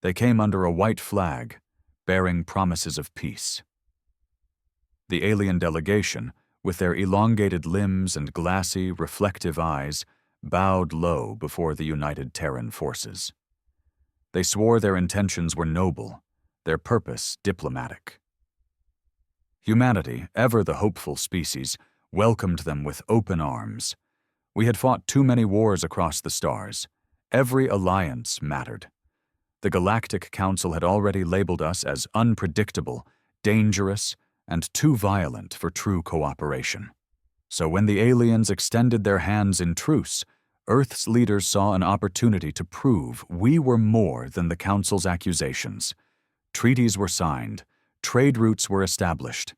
They came under a white flag, bearing promises of peace. The alien delegation, with their elongated limbs and glassy, reflective eyes, bowed low before the united Terran forces. They swore their intentions were noble, their purpose diplomatic. Humanity, ever the hopeful species, welcomed them with open arms. We had fought too many wars across the stars. Every alliance mattered. The Galactic Council had already labeled us as unpredictable, dangerous, and too violent for true cooperation. So when the aliens extended their hands in truce, Earth's leaders saw an opportunity to prove we were more than the Council's accusations. Treaties were signed, trade routes were established.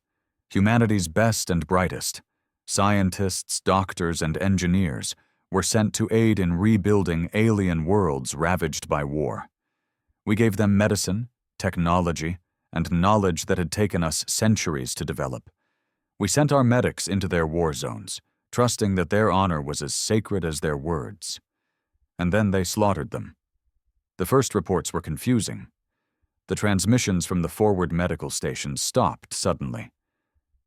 Humanity's best and brightest, scientists, doctors, and engineers, were sent to aid in rebuilding alien worlds ravaged by war. We gave them medicine, technology, and knowledge that had taken us centuries to develop. We sent our medics into their war zones, trusting that their honor was as sacred as their words. And then they slaughtered them. The first reports were confusing. The transmissions from the forward medical stations stopped suddenly.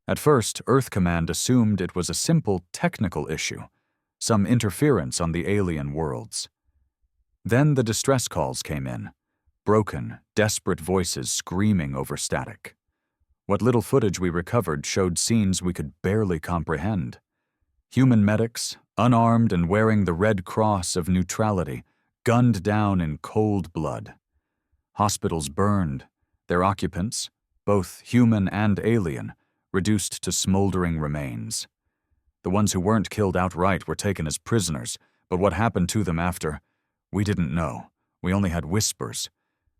At first, Earth Command assumed it was a simple technical issue, some interference on the alien worlds. Then the distress calls came in, broken, desperate voices screaming over static. What little footage we recovered showed scenes we could barely comprehend. Human medics, unarmed and wearing the Red Cross of neutrality, gunned down in cold blood. Hospitals burned, their occupants, both human and alien, reduced to smoldering remains. The ones who weren't killed outright were taken as prisoners, but what happened to them after, we didn't know. We only had whispers.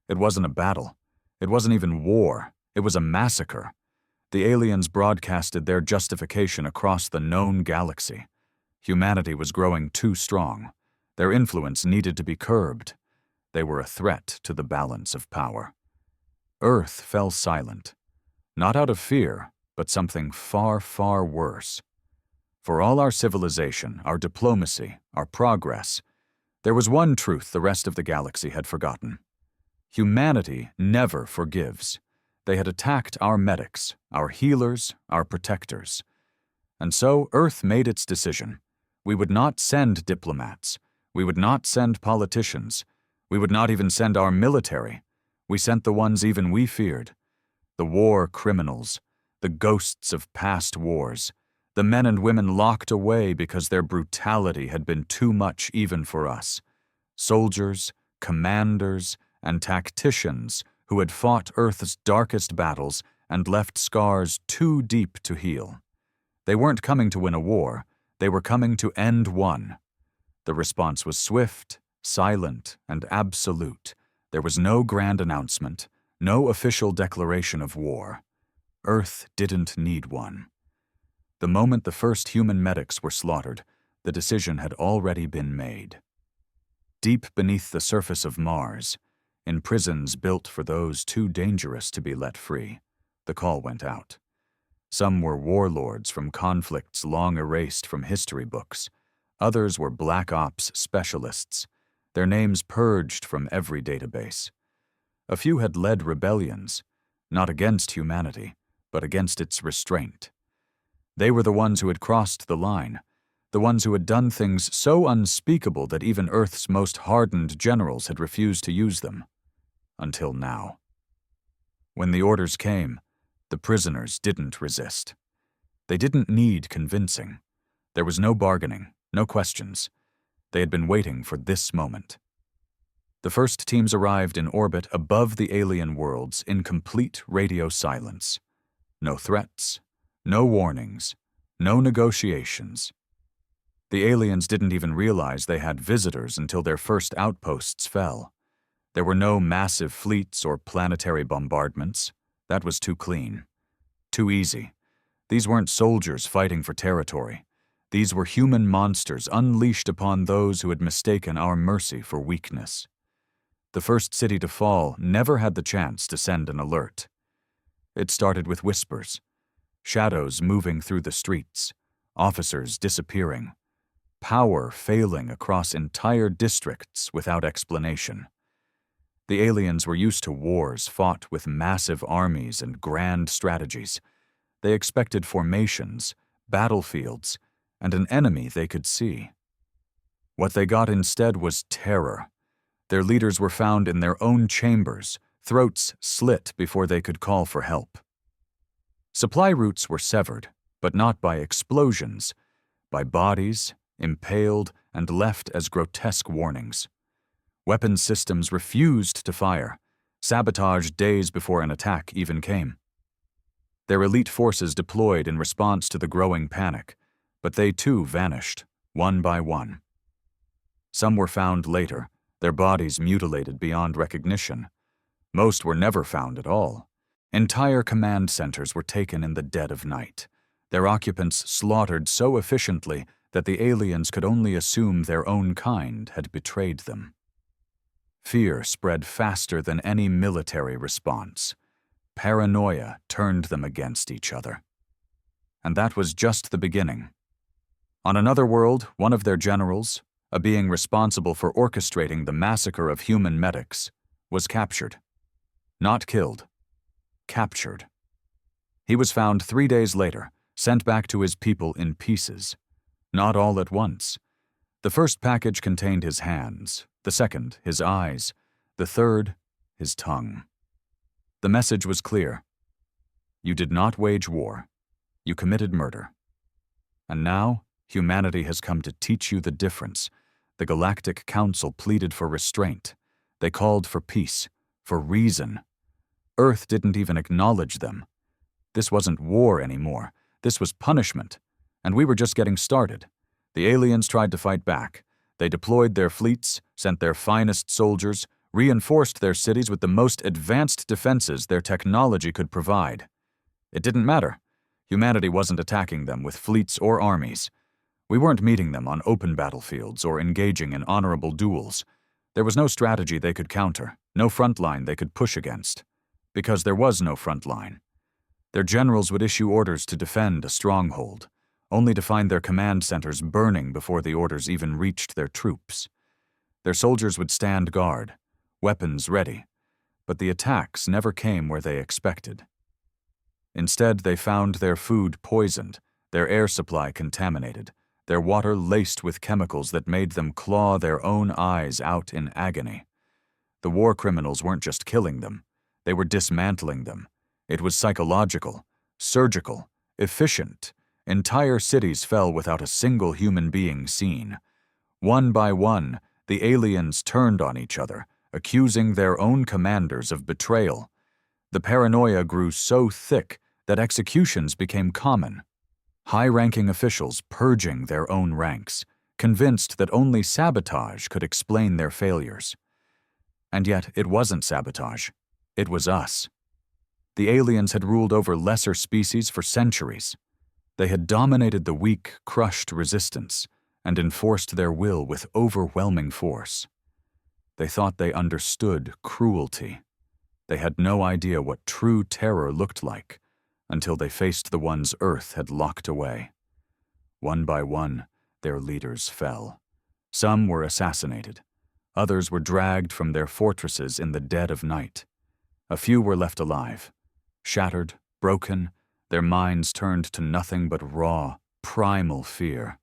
It wasn't a battle. It wasn't even war. It was a massacre. The aliens broadcasted their justification across the known galaxy. Humanity was growing too strong. Their influence needed to be curbed. They were a threat to the balance of power. Earth fell silent, not out of fear, but something far, far worse. For all our civilization, our diplomacy, our progress, there was one truth the rest of the galaxy had forgotten. Humanity never forgives. They had attacked our medics, our healers, our protectors. And so Earth made its decision. We would not send diplomats. We would not send politicians. We would not even send our military. We sent the ones even we feared. The war criminals, the ghosts of past wars, the men and women locked away because their brutality had been too much even for us. Soldiers, commanders, and tacticians who had fought Earth's darkest battles and left scars too deep to heal. They weren't coming to win a war, they were coming to end one. The response was swift, silent, and absolute. There was no grand announcement, no official declaration of war. Earth didn't need one. The moment the first human medics were slaughtered, the decision had already been made. Deep beneath the surface of Mars, in prisons built for those too dangerous to be let free, the call went out. Some were warlords from conflicts long erased from history books. Others were black ops specialists, their names purged from every database. A few had led rebellions, not against humanity, but against its restraint. They were the ones who had crossed the line, the ones who had done things so unspeakable that even Earth's most hardened generals had refused to use them. Until now. When the orders came, the prisoners didn't resist. They didn't need convincing. There was no bargaining, no questions. They had been waiting for this moment. The first teams arrived in orbit above the alien worlds in complete radio silence. No threats, no warnings, no negotiations. The aliens didn't even realize they had visitors until their first outposts fell. There were no massive fleets or planetary bombardments. That was too clean. Too easy. These weren't soldiers fighting for territory. These were human monsters unleashed upon those who had mistaken our mercy for weakness. The first city to fall never had the chance to send an alert. It started with whispers, shadows moving through the streets, officers disappearing, power failing across entire districts without explanation. The aliens were used to wars fought with massive armies and grand strategies. They expected formations, battlefields, and an enemy they could see. What they got instead was terror. Their leaders were found in their own chambers, throats slit before they could call for help. Supply routes were severed, but not by explosions, by bodies, impaled and left as grotesque warnings. Weapons systems refused to fire, sabotaged days before an attack even came. Their elite forces deployed in response to the growing panic, but they too vanished, one by one. Some were found later, their bodies mutilated beyond recognition. Most were never found at all. Entire command centers were taken in the dead of night, their occupants slaughtered so efficiently that the aliens could only assume their own kind had betrayed them. Fear spread faster than any military response. Paranoia turned them against each other. And that was just the beginning. On another world, one of their generals, a being responsible for orchestrating the massacre of human medics, was captured. Not killed. Captured. He was found 3 days later, sent back to his people in pieces. Not all at once. The first package contained his hands, the second, his eyes, the third, his tongue. The message was clear. You did not wage war. You committed murder. And now, humanity has come to teach you the difference. The Galactic Council pleaded for restraint. They called for peace, for reason. Earth didn't even acknowledge them. This wasn't war anymore. This was punishment. And we were just getting started. The aliens tried to fight back. They deployed their fleets, sent their finest soldiers, reinforced their cities with the most advanced defenses their technology could provide. It didn't matter. Humanity wasn't attacking them with fleets or armies. We weren't meeting them on open battlefields or engaging in honorable duels. There was no strategy they could counter, no front line they could push against. Because there was no front line. Their generals would issue orders to defend a stronghold, only to find their command centers burning before the orders even reached their troops. Their soldiers would stand guard, weapons ready, but the attacks never came where they expected. Instead, they found their food poisoned, their air supply contaminated, their water laced with chemicals that made them claw their own eyes out in agony. The war criminals weren't just killing them, they were dismantling them. It was psychological, surgical, efficient. Entire cities fell without a single human being seen. One by one, the aliens turned on each other, accusing their own commanders of betrayal. The paranoia grew so thick that executions became common. High-ranking officials purging their own ranks, convinced that only sabotage could explain their failures. And yet, it wasn't sabotage. It was us. The aliens had ruled over lesser species for centuries. They had dominated the weak, crushed resistance and enforced their will with overwhelming force. They thought they understood cruelty. They had no idea what true terror looked like until they faced the ones Earth had locked away. One by one, their leaders fell. Some were assassinated. Others were dragged from their fortresses in the dead of night. A few were left alive, shattered, broken, their minds turned to nothing but raw, primal fear.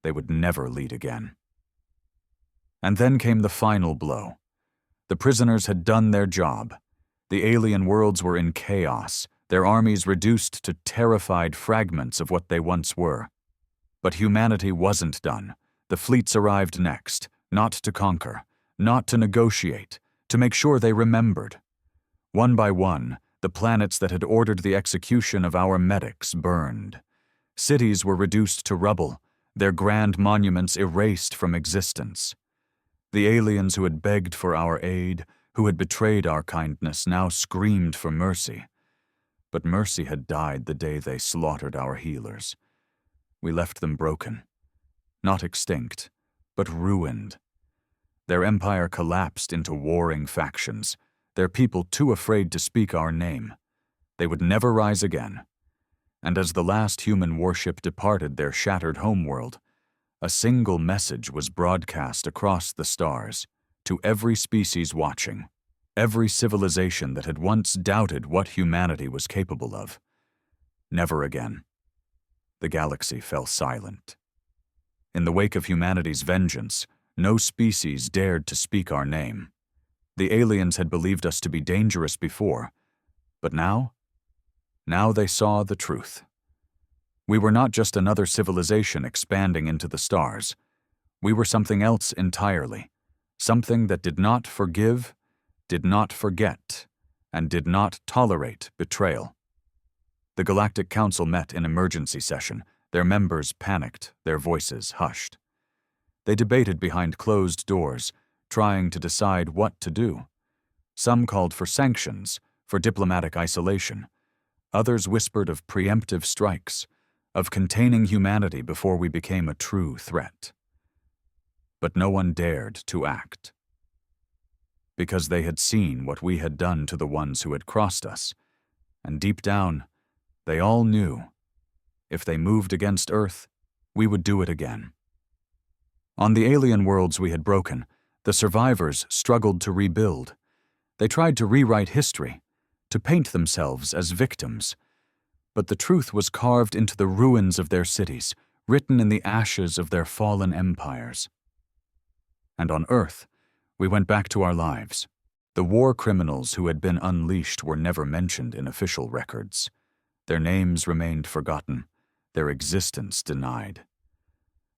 They would never lead again. And then came the final blow. The prisoners had done their job. The alien worlds were in chaos, their armies reduced to terrified fragments of what they once were. But humanity wasn't done. The fleets arrived next, not to conquer, not to negotiate, to make sure they remembered. One by one, the planets that had ordered the execution of our medics burned. Cities were reduced to rubble, their grand monuments erased from existence. The aliens who had begged for our aid, who had betrayed our kindness, now screamed for mercy. But mercy had died the day they slaughtered our healers. We left them broken. Not extinct, but ruined. Their empire collapsed into warring factions, their people too afraid to speak our name. They would never rise again. And as the last human warship departed their shattered homeworld, a single message was broadcast across the stars to every species watching. Every civilization that had once doubted what humanity was capable of. Never again. The galaxy fell silent. In the wake of humanity's vengeance, no species dared to speak our name. The aliens had believed us to be dangerous before, but now they saw the truth. We were not just another civilization expanding into the stars. We were something else entirely, something that did not forgive, did not forget, and did not tolerate betrayal. The Galactic Council met in emergency session. Their members panicked, their voices hushed. They debated behind closed doors, trying to decide what to do. Some called for sanctions, for diplomatic isolation. Others whispered of preemptive strikes, of containing humanity before we became a true threat. But no one dared to act. Because they had seen what we had done to the ones who had crossed us, and deep down, they all knew, if they moved against Earth, we would do it again. On the alien worlds we had broken, the survivors struggled to rebuild. They tried to rewrite history, to paint themselves as victims. But the truth was carved into the ruins of their cities, written in the ashes of their fallen empires. And on Earth, we went back to our lives. The war criminals who had been unleashed were never mentioned in official records. Their names remained forgotten, their existence denied.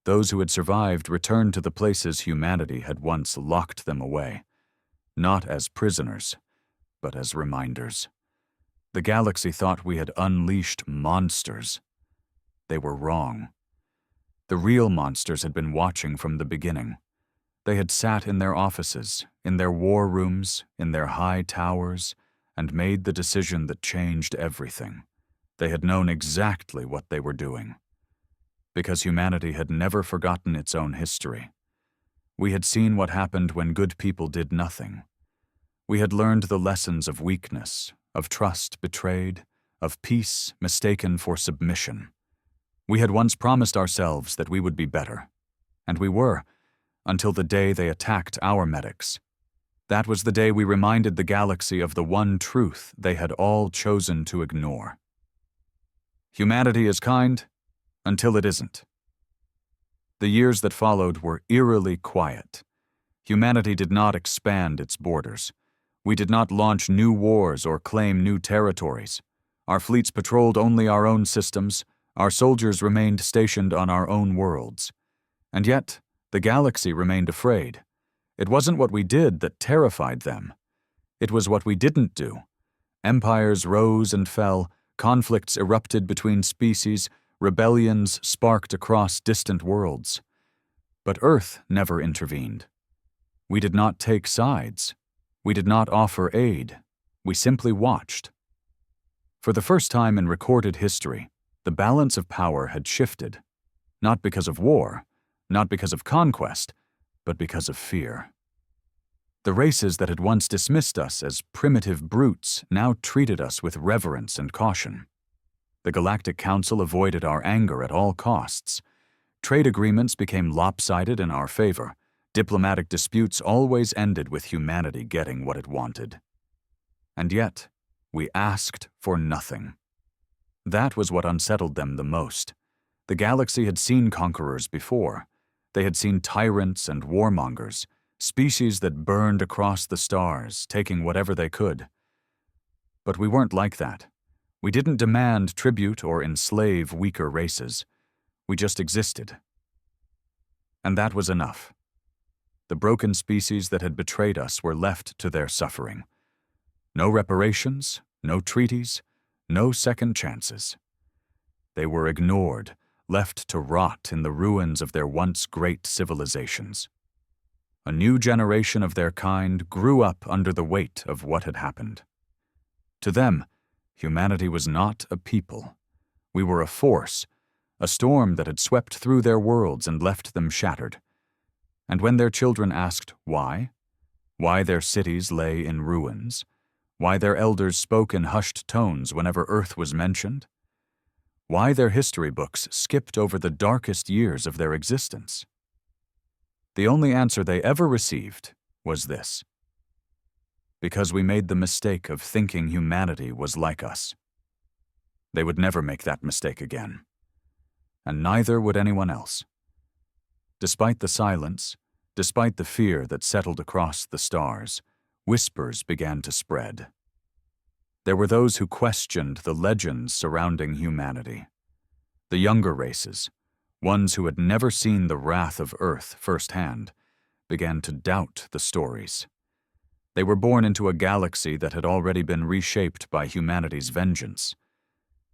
Those who had survived returned to the places humanity had once locked them away, not as prisoners, but as reminders. The galaxy thought we had unleashed monsters. They were wrong. The real monsters had been watching from the beginning. They had sat in their offices, in their war rooms, in their high towers, and made the decision that changed everything. They had known exactly what they were doing. Because humanity had never forgotten its own history. We had seen what happened when good people did nothing. We had learned the lessons of weakness, of trust betrayed, of peace mistaken for submission. We had once promised ourselves that we would be better. And we were, until the day they attacked our medics. That was the day we reminded the galaxy of the one truth they had all chosen to ignore. Humanity is kind until it isn't. The years that followed were eerily quiet. Humanity did not expand its borders. We did not launch new wars or claim new territories. Our fleets patrolled only our own systems. Our soldiers remained stationed on our own worlds. And yet, the galaxy remained afraid. It wasn't what we did that terrified them. It was what we didn't do. Empires rose and fell, conflicts erupted between species, rebellions sparked across distant worlds. But Earth never intervened. We did not take sides. We did not offer aid. We simply watched. For the first time in recorded history, the balance of power had shifted, not because of war, not because of conquest, but because of fear. The races that had once dismissed us as primitive brutes now treated us with reverence and caution. The Galactic Council avoided our anger at all costs. Trade agreements became lopsided in our favor. Diplomatic disputes always ended with humanity getting what it wanted. And yet, we asked for nothing. That was what unsettled them the most. The galaxy had seen conquerors before. They had seen tyrants and warmongers, species that burned across the stars, taking whatever they could. But we weren't like that. We didn't demand tribute or enslave weaker races. We just existed. And that was enough. The broken species that had betrayed us were left to their suffering. No reparations, no treaties, no second chances. They were ignored, left to rot in the ruins of their once great civilizations. A new generation of their kind grew up under the weight of what had happened. To them, humanity was not a people. We were a force, a storm that had swept through their worlds and left them shattered. And when their children asked why their cities lay in ruins, why their elders spoke in hushed tones whenever Earth was mentioned, why their history books skipped over the darkest years of their existence, the only answer they ever received was this: Because we made the mistake of thinking humanity was like us. They would never make that mistake again. And neither would anyone else. Despite the silence, despite the fear that settled across the stars, whispers began to spread. There were those who questioned the legends surrounding humanity. The younger races, ones who had never seen the wrath of Earth firsthand, began to doubt the stories. They were born into a galaxy that had already been reshaped by humanity's vengeance,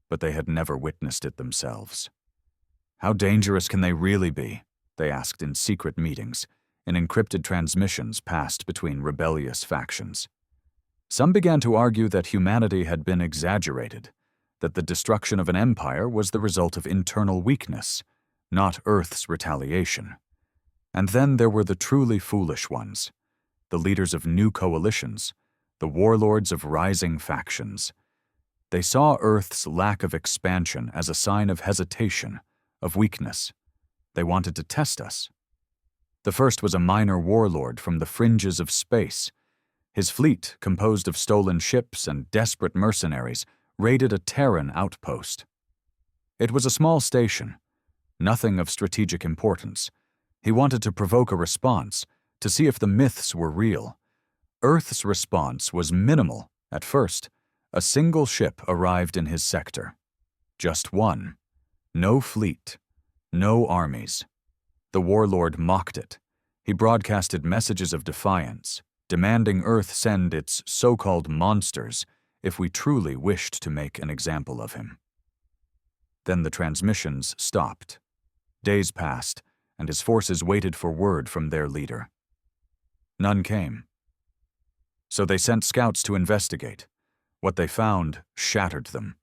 but they had never witnessed it themselves. How dangerous can they really be? They asked in secret meetings, in encrypted transmissions passed between rebellious factions. Some began to argue that humanity had been exaggerated, that the destruction of an empire was the result of internal weakness, not Earth's retaliation. And then there were the truly foolish ones, the leaders of new coalitions, the warlords of rising factions. They saw Earth's lack of expansion as a sign of hesitation, of weakness. They wanted to test us. The first was a minor warlord from the fringes of space. His fleet, composed of stolen ships and desperate mercenaries, raided a Terran outpost. It was a small station, nothing of strategic importance. He wanted to provoke a response, to see if the myths were real. Earth's response was minimal at first. A single ship arrived in his sector. Just one. No fleet. No armies. The warlord mocked it. He broadcasted messages of defiance, demanding Earth send its so-called monsters if we truly wished to make an example of him. Then the transmissions stopped. Days passed, and his forces waited for word from their leader. None came. So they sent scouts to investigate. What they found shattered them.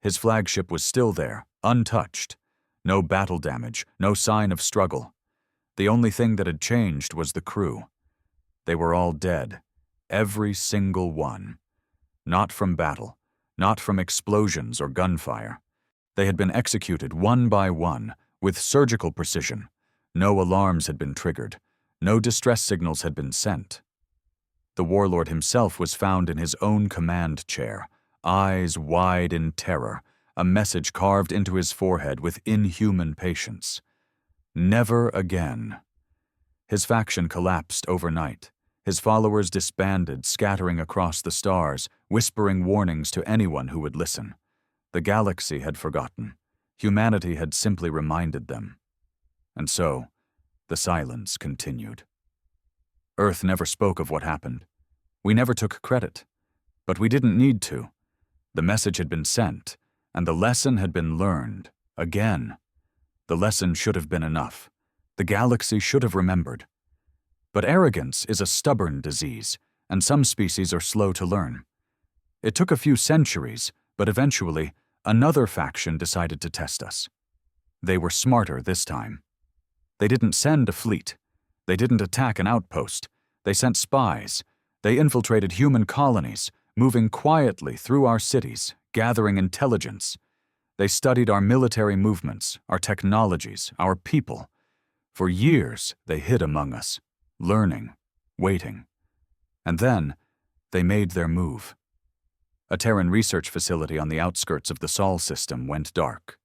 His flagship was still there, untouched. No battle damage, no sign of struggle. The only thing that had changed was the crew. They were all dead, every single one. Not from battle, not from explosions or gunfire. They had been executed one by one, with surgical precision. No alarms had been triggered. No distress signals had been sent. The warlord himself was found in his own command chair, eyes wide in terror, a message carved into his forehead with inhuman patience. Never again. His faction collapsed overnight. His followers disbanded, scattering across the stars, whispering warnings to anyone who would listen. The galaxy had forgotten. Humanity had simply reminded them. And so, the silence continued. Earth never spoke of what happened. We never took credit. But we didn't need to. The message had been sent, and the lesson had been learned, again. The lesson should have been enough. The galaxy should have remembered. But arrogance is a stubborn disease, and some species are slow to learn. It took a few centuries, but eventually, another faction decided to test us. They were smarter this time. They didn't send a fleet. They didn't attack an outpost. They sent spies. They infiltrated human colonies, moving quietly through our cities, gathering intelligence. They studied our military movements, our technologies, our people. For years, they hid among us, learning, waiting. And then, they made their move. A Terran research facility on the outskirts of the Sol system went dark.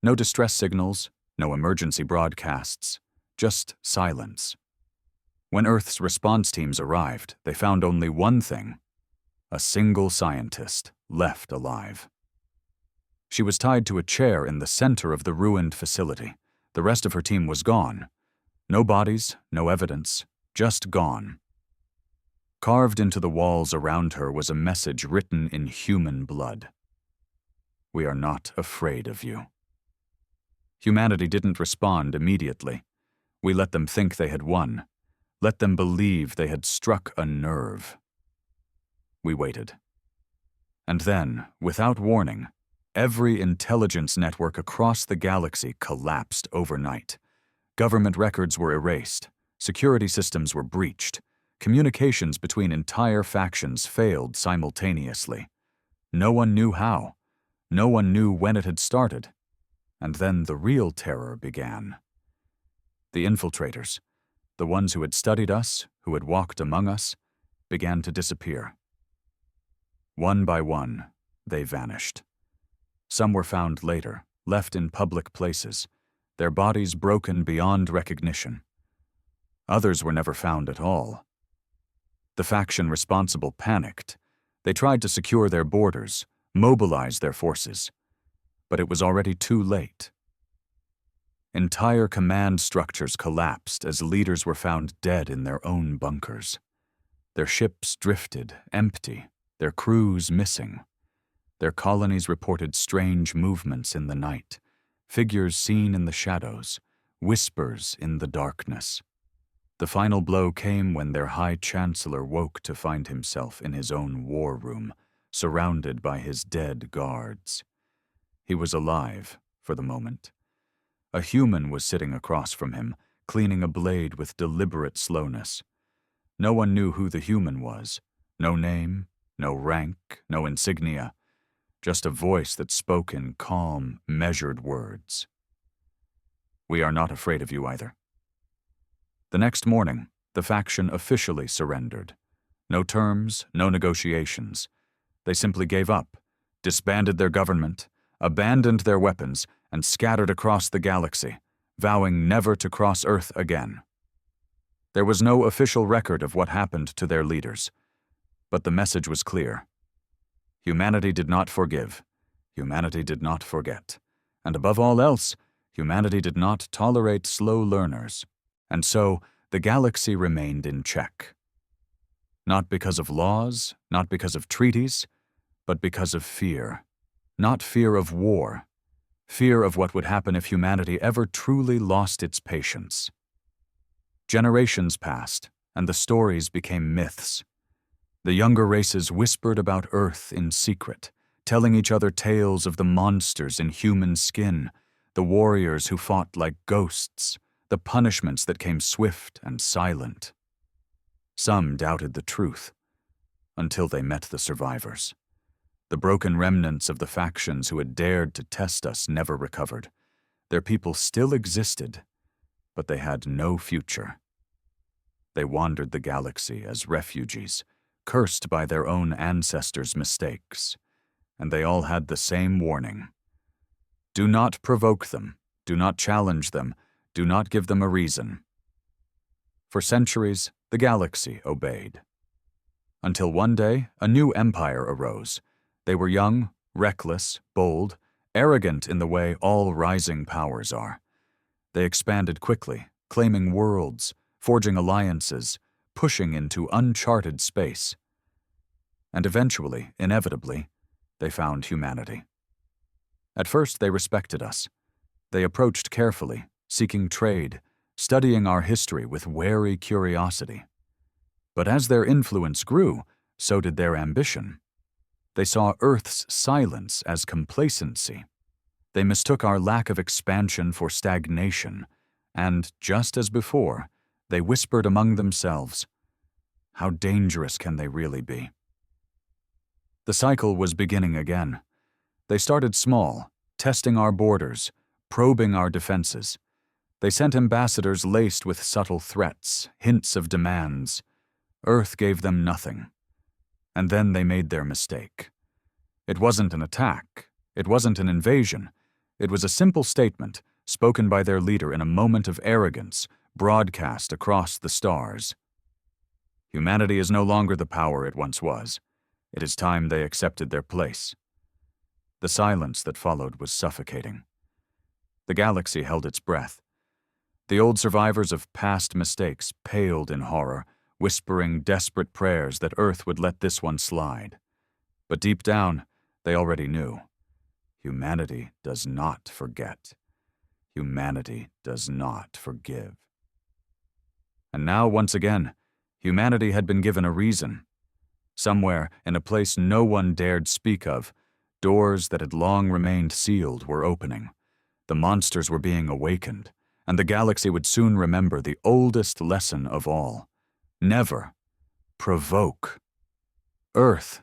No distress signals, no emergency broadcasts, just silence. When Earth's response teams arrived, they found only one thing: a single scientist left alive. She was tied to a chair in the center of the ruined facility. The rest of her team was gone. No bodies, no evidence, just gone. Carved into the walls around her was a message written in human blood. We are not afraid of you. Humanity didn't respond immediately. We let them think they had won. Let them believe they had struck a nerve. We waited. And then, without warning, every intelligence network across the galaxy collapsed overnight. Government records were erased. Security systems were breached. Communications between entire factions failed simultaneously. No one knew how. No one knew when it had started. And then the real terror began. The infiltrators, the ones who had studied us, who had walked among us, began to disappear. One by one, they vanished. Some were found later, left in public places, their bodies broken beyond recognition. Others were never found at all. The faction responsible panicked. They tried to secure their borders, mobilize their forces, but it was already too late. Entire command structures collapsed as leaders were found dead in their own bunkers. Their ships drifted, empty, their crews missing. Their colonies reported strange movements in the night, figures seen in the shadows, whispers in the darkness. The final blow came when their High Chancellor woke to find himself in his own war room, surrounded by his dead guards. He was alive, for the moment. A human was sitting across from him, cleaning a blade with deliberate slowness. No one knew who the human was. No name, no rank, no insignia. Just a voice that spoke in calm, measured words. "We are not afraid of you either." The next morning, the faction officially surrendered. No terms, no negotiations. They simply gave up, disbanded their government, abandoned their weapons, and scattered across the galaxy, vowing never to cross Earth again. There was no official record of what happened to their leaders, but the message was clear. Humanity did not forgive. Humanity did not forget. And above all else, humanity did not tolerate slow learners. And so, the galaxy remained in check. Not because of laws, not because of treaties, but because of fear. Not fear of war. Fear of what would happen if humanity ever truly lost its patience. Generations passed, and the stories became myths. The younger races whispered about Earth in secret, telling each other tales of the monsters in human skin, the warriors who fought like ghosts, the punishments that came swift and silent. Some doubted the truth, until they met the survivors. The broken remnants of the factions who had dared to test us never recovered. Their people still existed, but they had no future. They wandered the galaxy as refugees, cursed by their own ancestors' mistakes, and they all had the same warning. Do not provoke them, do not challenge them, do not give them a reason. For centuries, the galaxy obeyed. Until one day, a new empire arose. They were young, reckless, bold, arrogant in the way all rising powers are. They expanded quickly, claiming worlds, forging alliances, pushing into uncharted space. And eventually, inevitably, they found humanity. At first, they respected us. They approached carefully, seeking trade, studying our history with wary curiosity. But as their influence grew, so did their ambition. They saw Earth's silence as complacency. They mistook our lack of expansion for stagnation, and, just as before, they whispered among themselves, "How dangerous can they really be?" The cycle was beginning again. They started small, testing our borders, probing our defenses. They sent ambassadors laced with subtle threats, hints of demands. Earth gave them nothing. And then they made their mistake. It wasn't an attack. It wasn't an invasion. It was a simple statement, spoken by their leader in a moment of arrogance, broadcast across the stars. Humanity is no longer the power it once was. It is time they accepted their place. The silence that followed was suffocating. The galaxy held its breath. The old survivors of past mistakes paled in horror, whispering desperate prayers that Earth would let this one slide. But deep down, they already knew. Humanity does not forget. Humanity does not forgive. And now, once again, humanity had been given a reason. Somewhere, in a place no one dared speak of, doors that had long remained sealed were opening. The monsters were being awakened, and the galaxy would soon remember the oldest lesson of all. Never provoke. Earth